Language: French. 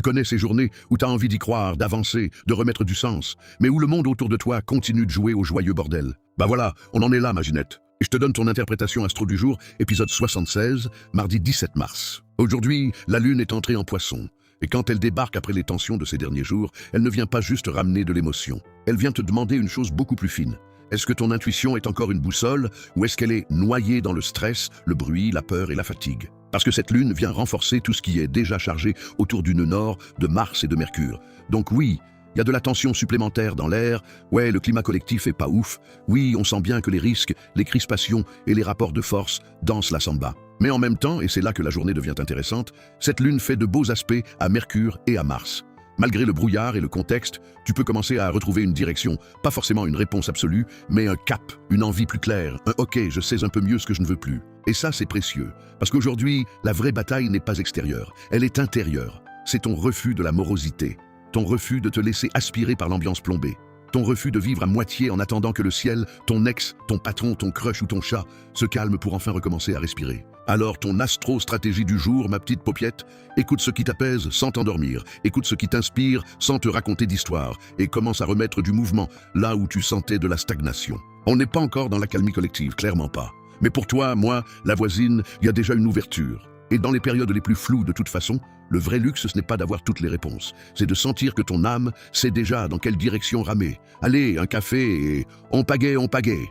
Tu connais ces journées où tu as envie d'y croire, d'avancer, de remettre du sens, mais où le monde autour de toi continue de jouer au joyeux bordel. Bah voilà, on en est là, ma Ginette. Et je te donne ton interprétation astro du jour, épisode 76, mardi 17 mars. Aujourd'hui, la Lune est entrée en Poisson. Et quand elle débarque après les tensions de ces derniers jours, elle ne vient pas juste ramener de l'émotion. Elle vient te demander une chose beaucoup plus fine. Est-ce que ton intuition est encore une boussole, ou est-ce qu'elle est noyée dans le stress, le bruit, la peur et la fatigue? Parce que cette lune vient renforcer tout ce qui est déjà chargé autour du nœud nord de Mars et de Mercure. Donc oui, il y a de la tension supplémentaire dans l'air, ouais, le climat collectif est pas ouf, oui, on sent bien que les risques, les crispations et les rapports de force dansent la samba. Mais en même temps, et c'est là que la journée devient intéressante, cette lune fait de beaux aspects à Mercure et à Mars. Malgré le brouillard et le contexte, tu peux commencer à retrouver une direction, pas forcément une réponse absolue, mais un cap, une envie plus claire, un « ok, je sais un peu mieux ce que je ne veux plus ». Et ça, c'est précieux, parce qu'aujourd'hui, la vraie bataille n'est pas extérieure, elle est intérieure. C'est ton refus de la morosité, ton refus de te laisser aspirer par l'ambiance plombée, ton refus de vivre à moitié en attendant que le ciel, ton ex, ton patron, ton crush ou ton chat se calment pour enfin recommencer à respirer. Alors ton astro-stratégie du jour, ma petite paupiette, écoute ce qui t'apaise sans t'endormir, écoute ce qui t'inspire sans te raconter d'histoire, et commence à remettre du mouvement là où tu sentais de la stagnation. On n'est pas encore dans l'accalmie collective, clairement pas. Mais pour toi, moi, la voisine, il y a déjà une ouverture. Et dans les périodes les plus floues de toute façon, le vrai luxe, ce n'est pas d'avoir toutes les réponses. C'est de sentir que ton âme sait déjà dans quelle direction ramer. Allez, un café et on pagaie, on pagaie.